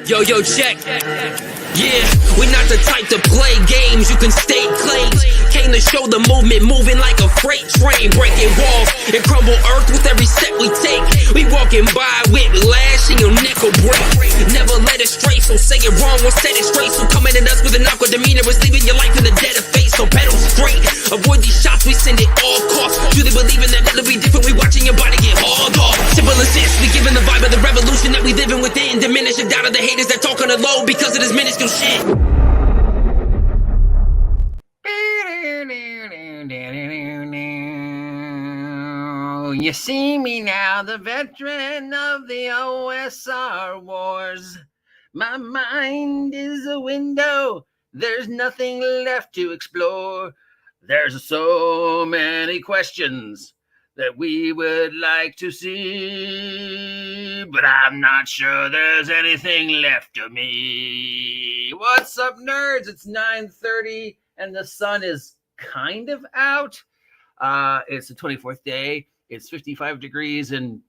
Yo, check. Yeah, we're not the type to play games. You can state claims. Came to show the movement moving like a freight train, breaking walls and crumble earth with every step we take. We walking by with lash and your neck will break. Never let it stray, so say it wrong or set it straight. So coming at us with an awkward demeanor is leaving your life in the dead of face. So pedal straight, avoid these shots, we send it all costs. Truly believing that it'll be different, we watching your body get hauled off. Simple as this, we giving the vibe of the revolution that we living within. Diminish the doubt of the haters that talk on the low because of this minuscule shit. You see me now, the veteran of the OSR wars. My mind is a window, there's nothing left to explore. There's so many questions that we would like to see, but I'm not sure there's anything left of me. What's up, nerds? It's 9:30 and the sun is kind of out. It's the 24th day. It's 55 degrees and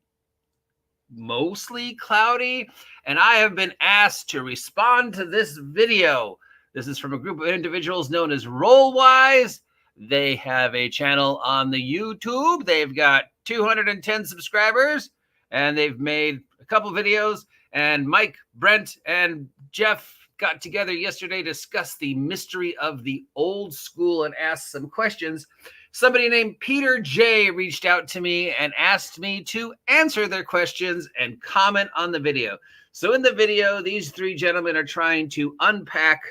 mostly cloudy. And I have been asked to respond to this video. This is from a group of individuals known as Rollwise. They have a channel on the YouTube. They've got 210 subscribers and they've made a couple videos. And Mike, Brent, and Jeff got together yesterday to discuss the mystery of the old school and ask some questions. Somebody named Peter J reached out to me and asked me to answer their questions and comment on the video. So in the video, these three gentlemen are trying to unpack,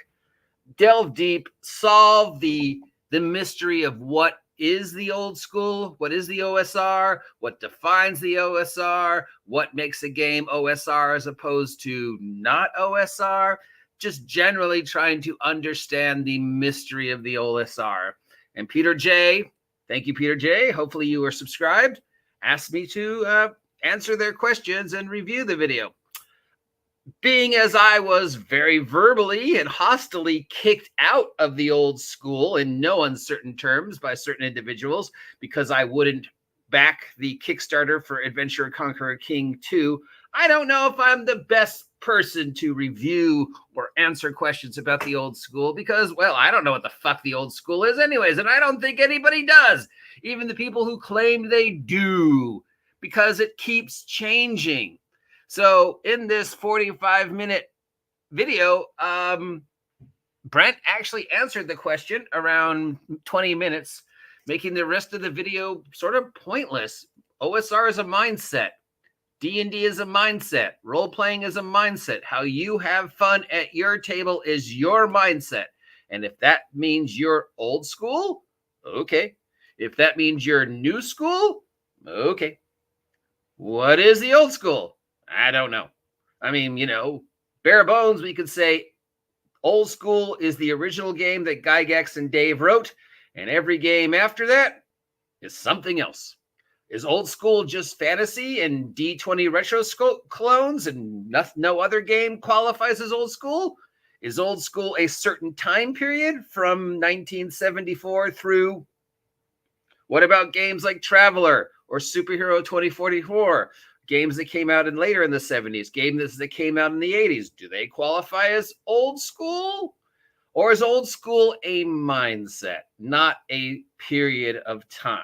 delve deep, solve the mystery of what is the old school, what is the OSR, what defines the OSR, what makes a game OSR as opposed to not OSR, just generally trying to understand the mystery of the OSR. And Peter J, thank you, Peter J, hopefully you are subscribed, asked me to answer their questions and review the video. Being as I was very verbally and hostilely kicked out of the old school in no uncertain terms by certain individuals because I wouldn't back the Kickstarter for Adventurer Conqueror King 2, I don't know if I'm the best person to review or answer questions about the old school because, well, I don't know what the fuck the old school is anyways, and I don't think anybody does, even the people who claim they do, because it keeps changing. So in this 45-minute video, Brent actually answered the question around 20 minutes, making the rest of the video sort of pointless. OSR is a mindset. D&D is a mindset. Role-playing is a mindset. How you have fun at your table is your mindset. And if that means you're old school, okay. If that means you're new school, okay. What is the old school? I don't know. I mean, you know, bare bones, we could say old school is the original game that Gygax and Dave wrote, and every game after that is something else. Is old school just fantasy and D20 retro clones and no other game qualifies as old school? Is old school a certain time period from 1974 through? What about games like Traveler or Superhero 2044? Games that came out later in the 70s, games that came out in the 80s, do they qualify as old school? Or is old school a mindset, not a period of time?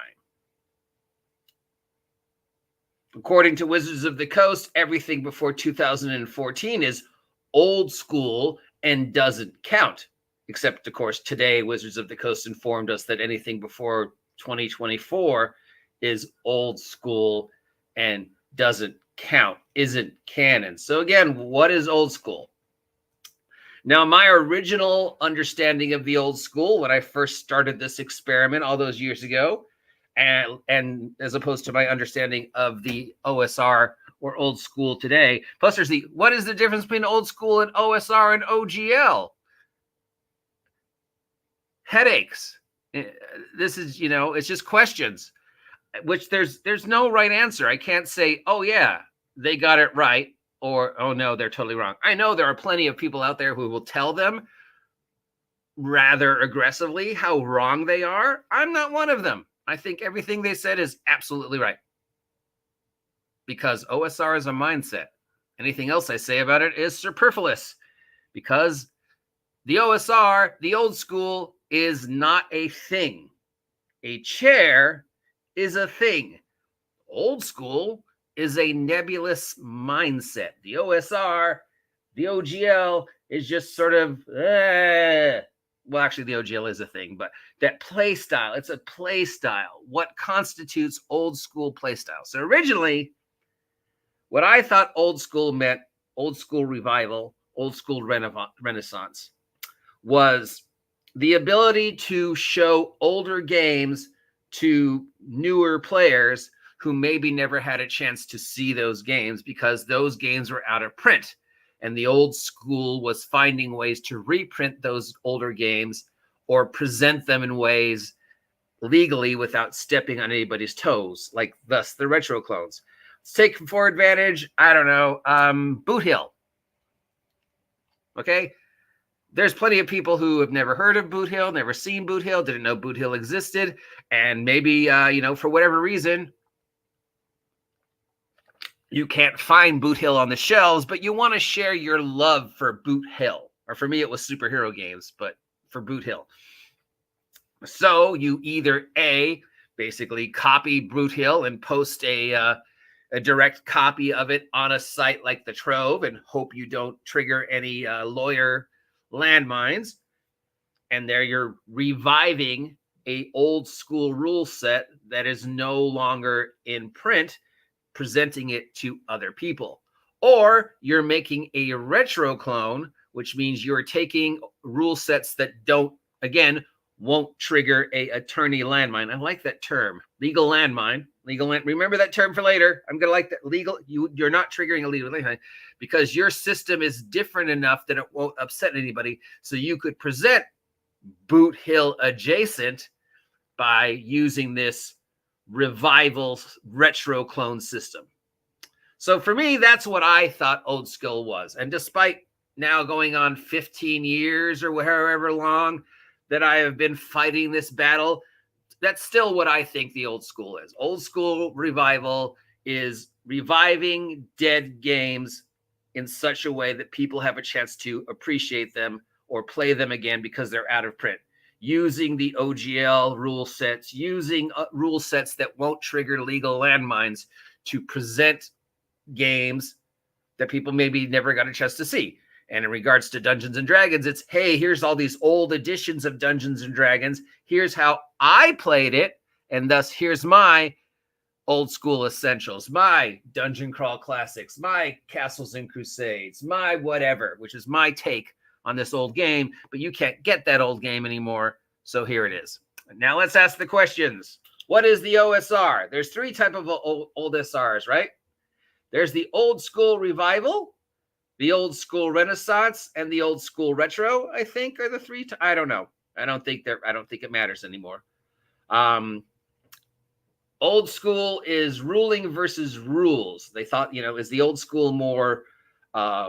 According to Wizards of the Coast, everything before 2014 is old school and doesn't count. Except, of course, today Wizards of the Coast informed us that anything before 2024 is old school and doesn't count, isn't canon. So again, what is old school? Now, my original understanding of the old school when I first started this experiment all those years ago, and as opposed to my understanding of the OSR or old school today, plus there's what is the difference between old school and OSR and OGL? Headaches. This is, you know, it's just questions. Which there's no right answer. I can't say, oh yeah, they got it right, or oh no, they're totally wrong. I know there are plenty of people out there who will tell them rather aggressively how wrong they are. I'm not one of them. I think everything they said is absolutely right. Because OSR is a mindset. Anything else I say about it is superfluous, because the OSR, the old school, is not a thing. A chair is a thing. Old school is a nebulous mindset. The OSR, the OGL is just sort of, well, actually, the OGL is a thing, but that play style, it's a play style. What constitutes old school play style? So originally, what I thought old school meant, old school revival, old school renaissance, was the ability to show older games to newer players who maybe never had a chance to see those games because those games were out of print. And the old school was finding ways to reprint those older games or present them in ways legally without stepping on anybody's toes, like thus the retro clones. Let's take for advantage, I don't know, Boot Hill. Okay? There's plenty of people who have never heard of Boot Hill, never seen Boot Hill, didn't know Boot Hill existed, and maybe, for whatever reason, you can't find Boot Hill on the shelves, but you want to share your love for Boot Hill. Or for me, it was superhero games, but for Boot Hill. So you either A, basically copy Boot Hill and post a direct copy of it on a site like the Trove and hope you don't trigger any lawyer landmines. And there you're reviving a old school rule set that is no longer in print, presenting it to other people. Or you're making a retro clone, which means you're taking rule sets that won't trigger a attorney landmine. I like that term, legal landmine. Remember that term for later. I'm going to like that legal. You're not triggering a legal landmine because your system is different enough that it won't upset anybody. So you could present Boot Hill adjacent by using this revival retro clone system. So for me, that's what I thought old school was. And despite now going on 15 years or however long that I have been fighting this battle, that's still what I think the old school is. Old school revival is reviving dead games in such a way that people have a chance to appreciate them or play them again because they're out of print. Using the OGL rule sets, using rule sets that won't trigger legal landmines to present games that people maybe never got a chance to see. And in regards to Dungeons and Dragons, it's, hey, here's all these old editions of Dungeons and Dragons. Here's how I played it. And thus, here's my old school essentials, my Dungeon Crawl classics, my Castles and Crusades, my whatever, which is my take on this old game, but you can't get that old game anymore. So here it is. Now let's ask the questions. What is the OSR? There's three types of old SRs, right? There's the old school revival, the old school renaissance, and the old school retro, I think, are the three. I don't know. I don't think it matters anymore. Old school is ruling versus rules. They thought, is the old school more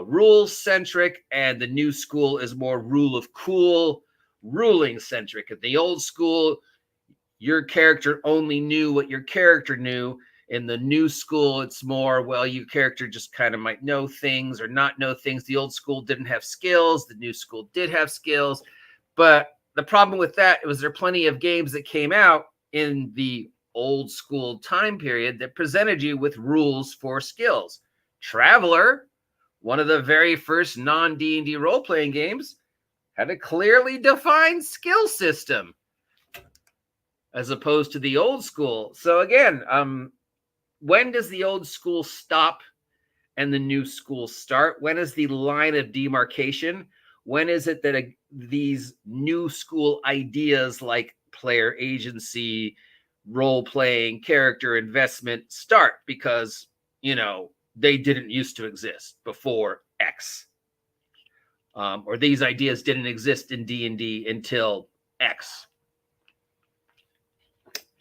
rules centric, and the new school is more rule of cool, ruling centric. At the old school, your character only knew what your character knew. In the new school, it's more, well, your character just kind of might know things or not know things. The old school didn't have skills. The new school did have skills. But the problem with that was there are plenty of games that came out in the old school time period that presented you with rules for skills. Traveler, one of the very first non-D&D role-playing games, had a clearly defined skill system as opposed to the old school. So again, when does the old school stop and the new school start? When is the line of demarcation? When is it that these new school ideas like player agency, role-playing, character investment start? Because, they didn't used to exist before X. Or these ideas didn't exist in D&D until X.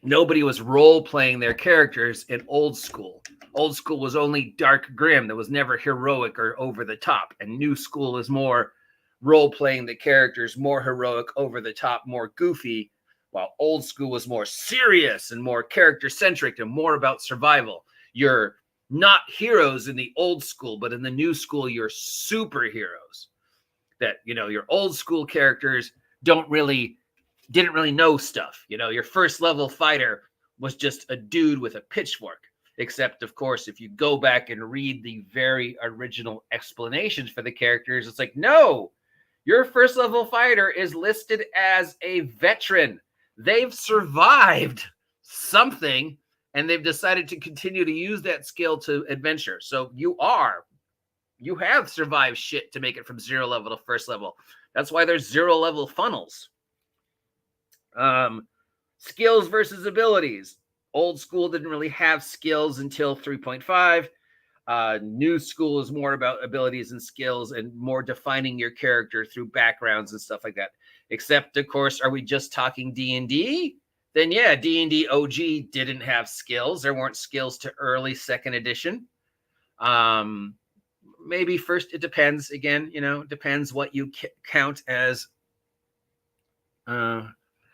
Nobody was role-playing their characters in old school. Old school was only dark grim. That was never heroic or over the top. And new school is more role-playing the characters, more heroic, over the top, more goofy, while old school was more serious and more character-centric and more about survival. Your not heroes in the old school, but in the new school, you're superheroes. That, you know, your old school characters didn't really know stuff. You know, your first level fighter was just a dude with a pitchfork. Except, of course, if you go back and read the very original explanations for the characters, it's like, no, your first level fighter is listed as a veteran. They've survived something, and they've decided to continue to use that skill to adventure. So you have survived shit to make it from 0 level to first level. That's why there's 0 level funnels. Skills versus abilities. Old school didn't really have skills until 3.5. New school is more about abilities and skills and more defining your character through backgrounds and stuff like that. Except, of course, are we just talking D&D? Then yeah, D&D OG didn't have skills. There weren't skills to early 2nd edition. Maybe first, it depends. Again, you know, depends what you count as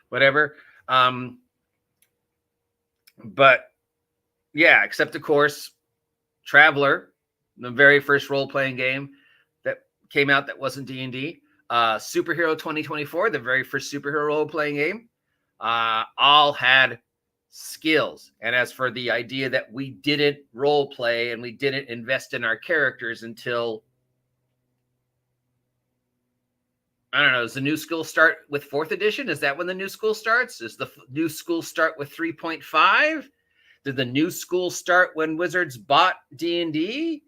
whatever. But yeah, except of course, Traveler, the very first role-playing game that came out that wasn't D&D. Superhero 2024, the very first superhero role-playing game, all had skills. And as for the idea that we didn't role play and we didn't invest in our characters until, I don't know, does the new school start with 4th edition? Is that when the new school starts? Does the new school start with 3.5? Did the new school start when Wizards bought D&D?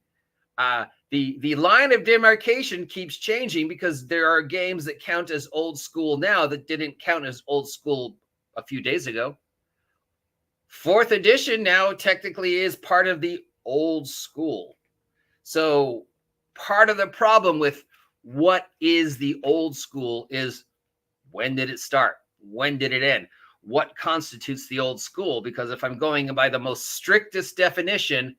The line of demarcation keeps changing because there are games that count as old school now that didn't count as old school a few days ago. 4th edition now technically is part of the old school. So part of the problem with what is the old school is, when did it start? When did it end? What constitutes the old school? Because if I'm going by the most strictest definition,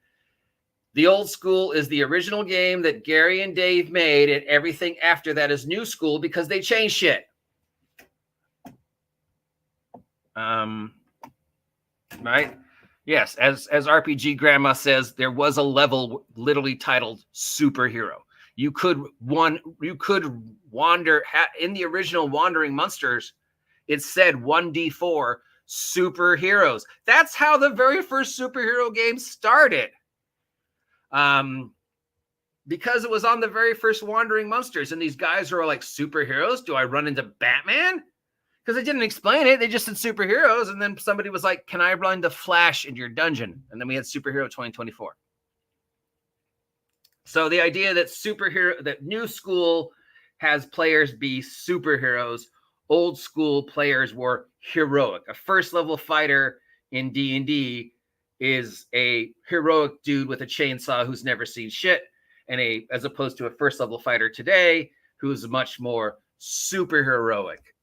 the old school is the original game that Gary and Dave made, and everything after that is new school because they changed shit. Right? Yes, as RPG Grandma says, there was a level literally titled Superhero. You could wander in the original Wandering Monsters. It said 1d4 superheroes. That's how the very first superhero game started. Because it was on the very first Wandering Monsters, and these guys are like, superheroes? Do I run into Batman? Because they didn't explain it. They just said superheroes, and then somebody was like, can I run into Flash in your dungeon? And then we had Superhero 2024. So the idea that new school has players be superheroes, old school players were heroic. A first level fighter in D&D is a heroic dude with a chainsaw who's never seen shit, and as opposed to a first level fighter today who's much more super heroic.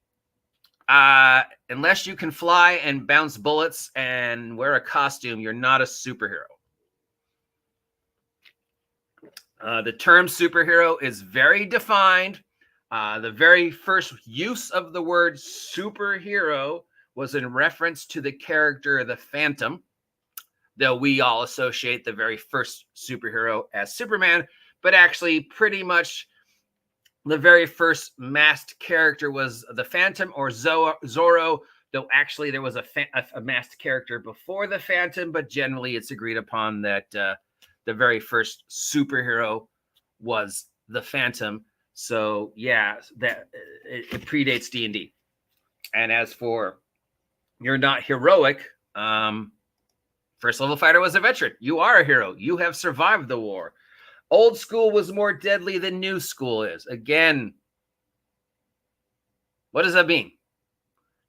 Unless you can fly and bounce bullets and wear a costume, you're not a superhero. The term superhero is very defined. The very first use of the word superhero was in reference to the character the Phantom, though we all associate the very first superhero as Superman, but actually pretty much the very first masked character was the Phantom or Zorro, though actually there was a masked character before the Phantom, but generally it's agreed upon that the very first superhero was the Phantom. So yeah, that it predates D&D. And as for you're not heroic, first level fighter was a veteran. You are a hero. You have survived the war. Old school was more deadly than new school is. Again, what does that mean?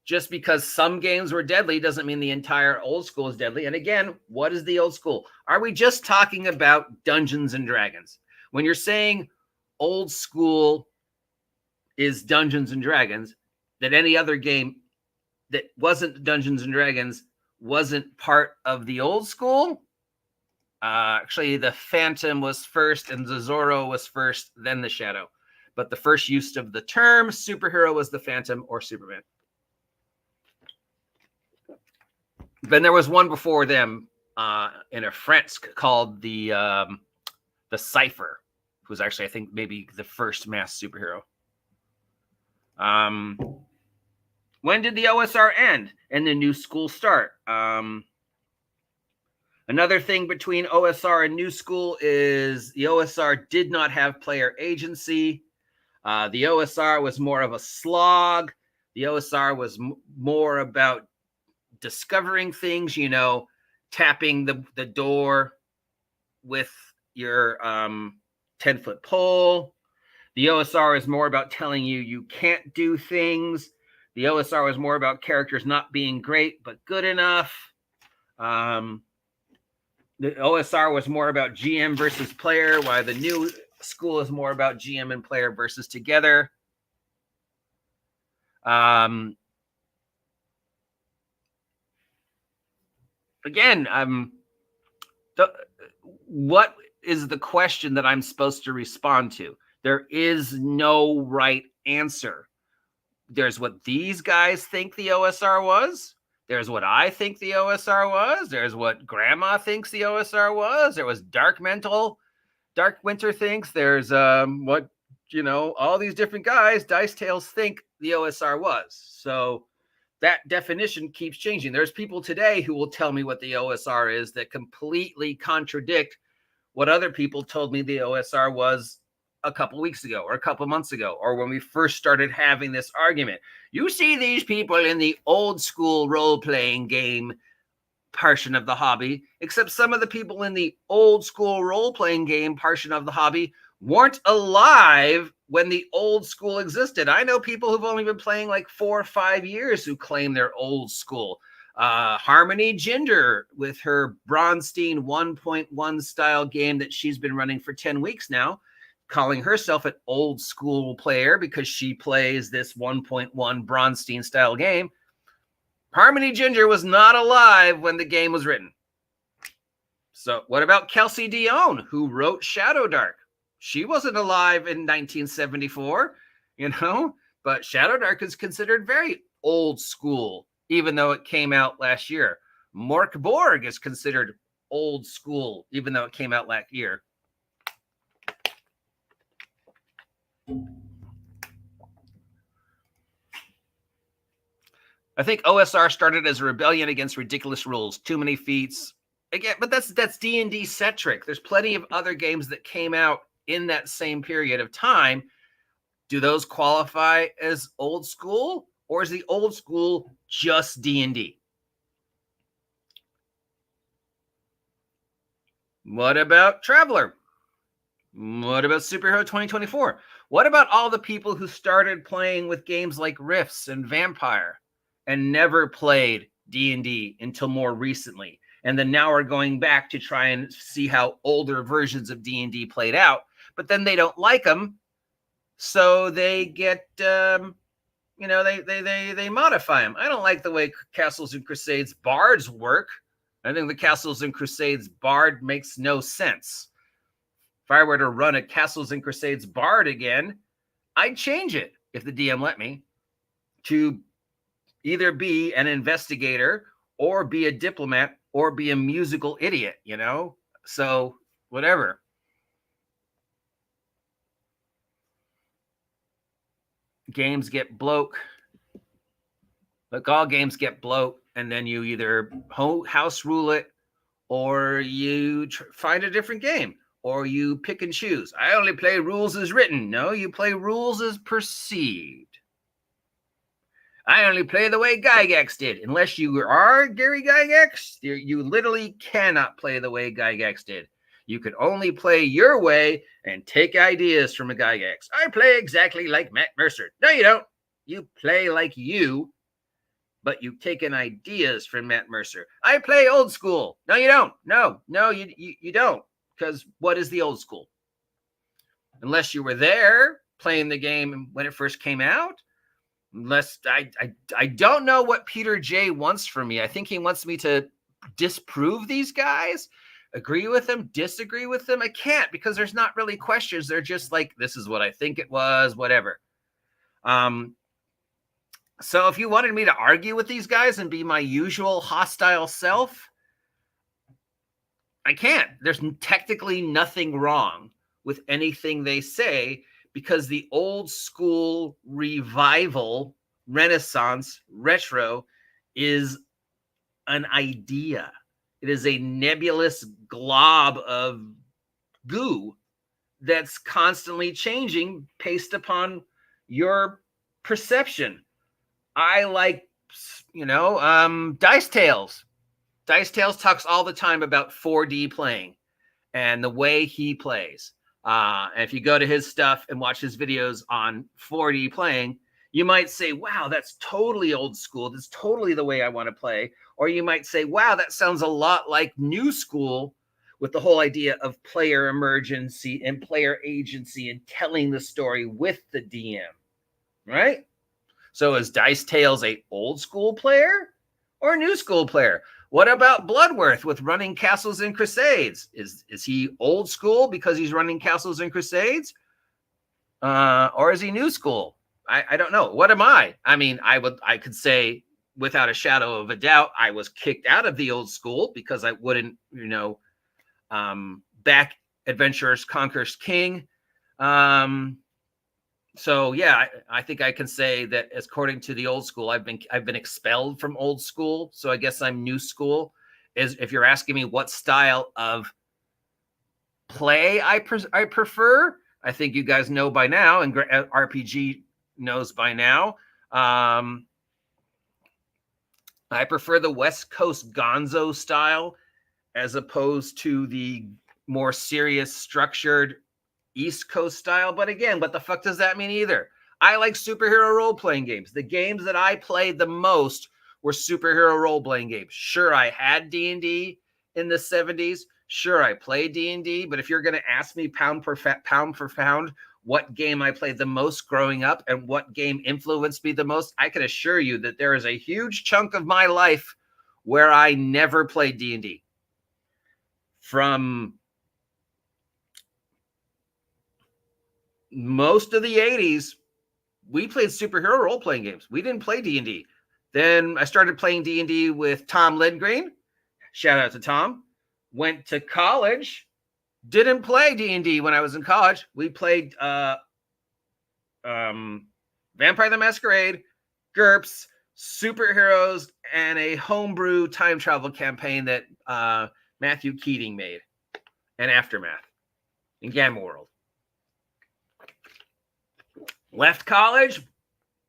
Just because some games were deadly doesn't mean the entire old school is deadly. And again, what is the old school? Are we just talking about Dungeons and Dragons? When you're saying old school is Dungeons and Dragons, that any other game that wasn't Dungeons and Dragons wasn't part of the old school? Actually, the Phantom was first and the Zorro was first, then the Shadow. But the first use of the term superhero was the Phantom or Superman. Then there was one before them, in a Frensk called the Cypher, who's actually, I think, maybe the first mass superhero. When did the OSR end and the new school start? Another thing between OSR and new school is the OSR did not have player agency. The OSR was more of a slog. The OSR was more about discovering things, you know, tapping the door with your 10-foot pole. The OSR is more about telling you you can't do things. The OSR was more about characters not being great but good enough. The OSR was more about GM versus player, while the new school is more about GM and player versus together. Again, what is the question that I'm supposed to respond to? There is no right answer. There's what these guys think the OSR was. There's what I think the OSR was. There's what Grandma thinks the OSR was. There was Dark Winter thinks. There's what, you know, all these different guys, Dice Tales, think the OSR was. So that definition keeps changing. There's people today who will tell me what the OSR is that completely contradict what other people told me the OSR was a couple weeks ago or a couple months ago, or when we first started having this argument. You see these people in the old school role-playing game portion of the hobby, except some of the people in the old school role-playing game portion of the hobby weren't alive when the old school existed. I know people who've only been playing like 4 or 5 years who claim they're old school. Harmony Ginger with her Bronstein 1.1 style game that she's been running for 10 weeks now, calling herself an old school player because she plays this 1.1 Bronstein style game. Harmony Ginger was not alive when the game was written. So what about Kelsey Dion, who wrote Shadow Dark? She wasn't alive in 1974, you know, but Shadow Dark is considered very old school, even though it came out last year. Mork Borg is considered old school, even though it came out last year. I think OSR started as a rebellion against ridiculous rules, too many feats. Again, but that's D&D centric. There's plenty of other games that came out in that same period of time. Do those qualify as old school, or is the old school just D&D? What about Traveler? What about Superhero 2024? What about all the people who started playing with games like Rifts and Vampire and never played D&D until more recently, and then now are going back to try and see how older versions of D&D played out, but then they don't like them, so they get, you know, they modify them. I don't like the way Castles and Crusades bards work. I think the Castles and Crusades bard makes no sense. If I were to run a Castles and Crusades bard again, I'd change it, if the DM let me, to either be an investigator or be a diplomat or be a musical idiot, you know? So whatever. Games get bloke. Look, all games get bloke, and then you either house rule it or you find a different game, or you pick and choose. I only play rules as written. No, you play rules as perceived. I only play the way Gygax did. Unless you are Gary Gygax, you literally cannot play the way Gygax did. You can only play your way and take ideas from a Gygax. I play exactly like Matt Mercer. No, you don't. You play like you, but you've taken ideas from Matt Mercer. I play old school. No, you don't. No, you don't. Because what is the old school? Unless you were there playing the game when it first came out. Unless I don't know what Peter J wants from me. I think he wants me to disprove these guys, agree with them, disagree with them. I can't, because there's not really questions. They're just like, this is what I think it was, whatever. So if you wanted me to argue with these guys and be my usual hostile self, I can't. There's technically nothing wrong with anything they say, because the old school revival, renaissance, retro is an idea. It is a nebulous glob of goo that's constantly changing based upon your perception. I like, Dice Tales. Dice Tales talks all the time about 4D playing and the way he plays. And if you go to his stuff and watch his videos on 4D playing, you might say, wow, that's totally old school. That's totally the way I want to play. Or you might say, wow, that sounds a lot like new school, with the whole idea of player emergency and player agency and telling the story with the DM, right? So is Dice Tales a old school player or a new school player? What about Bloodworth with running Castles and Crusades? Is he old school because he's running Castles and Crusades? Or is he new school? I don't know. What am I? I mean, I could say without a shadow of a doubt, I was kicked out of the old school because I wouldn't, back Adventurers Conquers King. So yeah, I think I can say that according to the old school, I've been expelled from old school. So I guess I'm new school. Is if you're asking me what style of play I prefer, I think you guys know by now, and RPG knows by now. I prefer the West Coast Gonzo style as opposed to the more serious, structured East Coast style. But again, what the fuck does that mean either? I like superhero role-playing games. The games that I played the most were superhero role-playing games. Sure, I had D&D in the 70s. Sure, I played D&D. But if you're going to ask me pound for pound what game I played the most growing up and what game influenced me the most, I can assure you that there is a huge chunk of my life where I never played D&D. From most of the 80s, we played superhero role-playing games. We didn't play D&D. Then I started playing D&D with Tom Lindgren. Shout out to Tom. Went to college. Didn't play D&D when I was in college. We played Vampire the Masquerade, GURPS, superheroes, and a homebrew time travel campaign that Matthew Keating made, and Aftermath in Gamma World. Left college,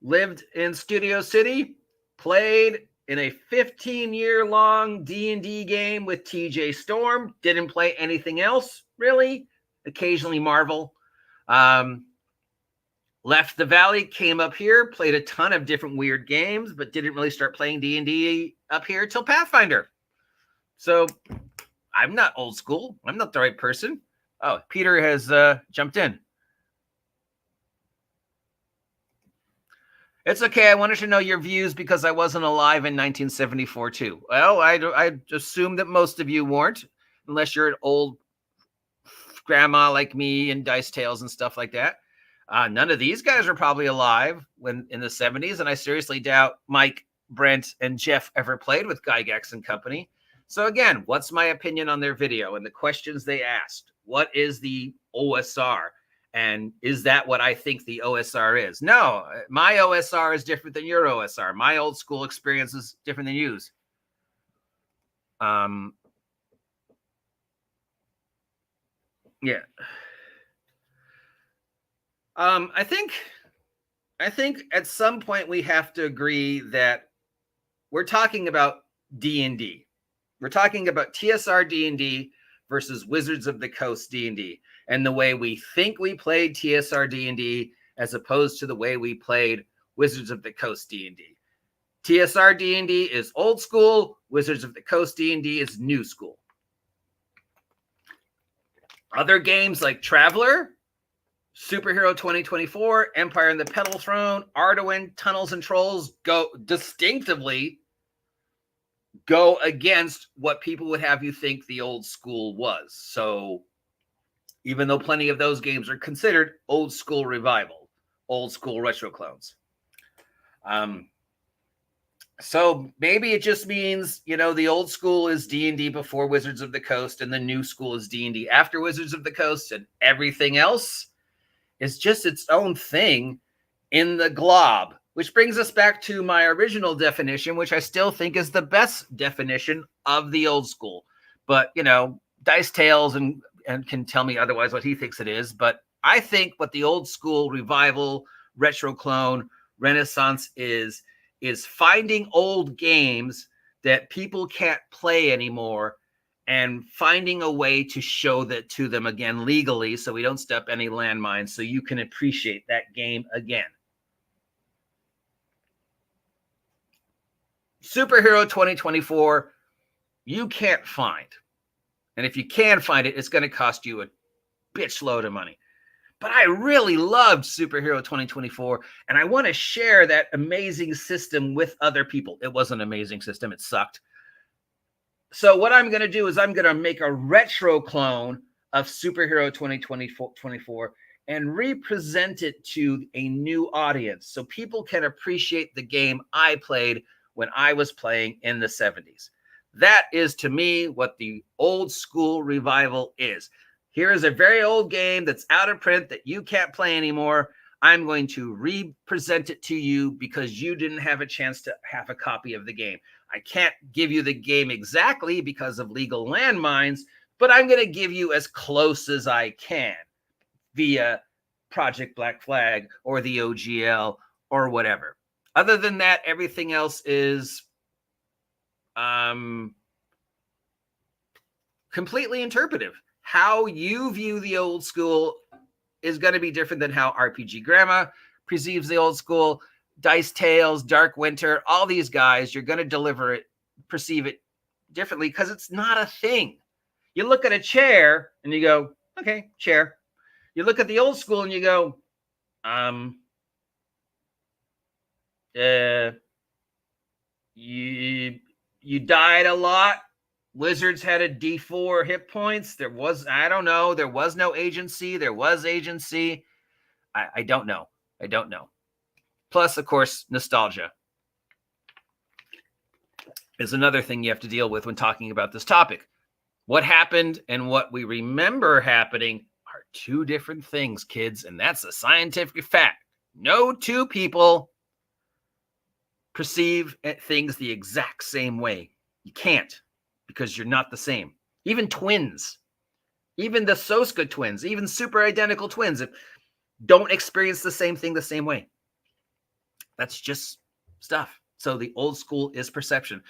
lived in Studio City, played in a 15-year-long D&D game with TJ Storm. Didn't play anything else, really. Occasionally Marvel. Left the Valley, came up here, played a ton of different weird games, but didn't really start playing D&D up here till Pathfinder. So I'm not old school. I'm not the right person. Oh, Peter has jumped in. It's okay. I wanted to know your views because I wasn't alive in 1974 too. Well, I assume that most of you weren't, unless you're an old grandma like me and Dice Tales and stuff like that. None of these guys are probably alive when in the 70s, and I seriously doubt Mike, Brent, and Jeff ever played with Gygax and company. So again, what's my opinion on their video and the questions they asked? What is the OSR? And is that what I think the OSR is? No, my OSR is different than your OSR. My old school experience is different than yours. Yeah. I think at some point we have to agree that we're talking about D&D. We're talking about TSR D&D versus Wizards of the Coast D&D, and the way we think we played TSR D&D as opposed to the way we played Wizards of the Coast D&D. TSR D&D is old school. Wizards of the Coast D&D is new school. Other games like Traveler, Superhero 2024, Empire and the Petal Throne, Arduin, Tunnels and Trolls distinctively go against what people would have you think the old school was. So even though plenty of those games are considered old school revival, old school retro clones. So maybe it just means, the old school is D&D before Wizards of the Coast, and the new school is D&D after Wizards of the Coast, and everything else is just its own thing in the glob. Which brings us back to my original definition, which I still think is the best definition of the old school. But, Dice Tales and can tell me otherwise what he thinks it is. But I think what the old school, revival, retro clone, renaissance is finding old games that people can't play anymore and finding a way to show that to them again legally so we don't step any landmines so you can appreciate that game again. Superhero 2024, you can't find. And if you can find it, it's going to cost you a bitch load of money. But I really loved Superhero 2024, and I want to share that amazing system with other people. It was an amazing system. It sucked. So what I'm going to do is I'm going to make a retro clone of Superhero 2024 and represent it to a new audience so people can appreciate the game I played when I was playing in the 70s. That is, to me, what the old school revival is. Here is a very old game that's out of print that you can't play anymore. I'm going to represent it to you because you didn't have a chance to have a copy of the game. I can't give you the game exactly because of legal landmines, but I'm going to give you as close as I can via Project Black Flag or the OGL or whatever. Other than that, everything else is completely interpretive. How you view the old school is going to be different than how RPG Grandma perceives the old school. Dice Tales, Dark Winter, all these guys, you're going to perceive it differently because it's not a thing. You look at a chair and you go, okay, chair. You look at the old school and you go, you died a lot. Wizards had a D4 hit points. There was no agency. There was agency. I don't know. Plus, of course, nostalgia is another thing you have to deal with when talking about this topic. What happened and what we remember happening are two different things, kids, and that's a scientific fact. No two people perceive things the exact same way. You can't, because you're not the same. Even twins, even the Soska twins, even super identical twins don't experience the same thing the same way. That's just stuff. So the old school is perception.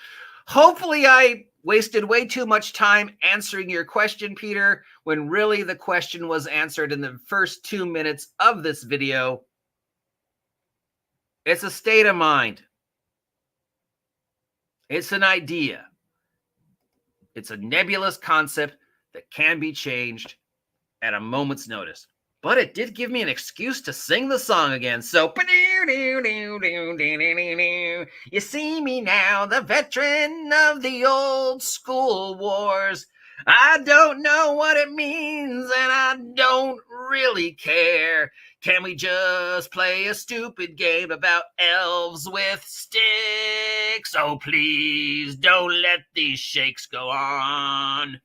Hopefully I wasted way too much time answering your question, Peter, when really the question was answered in the first 2 minutes of this video. It's a state of mind. It's an idea. It's a nebulous concept that can be changed at a moment's notice. But it did give me an excuse to sing the song again. So, you see me now, the veteran of the old school wars. I don't know what it means, and I don't really care. Can we just play a stupid game about elves with sticks? Oh, please don't let these shakes go on.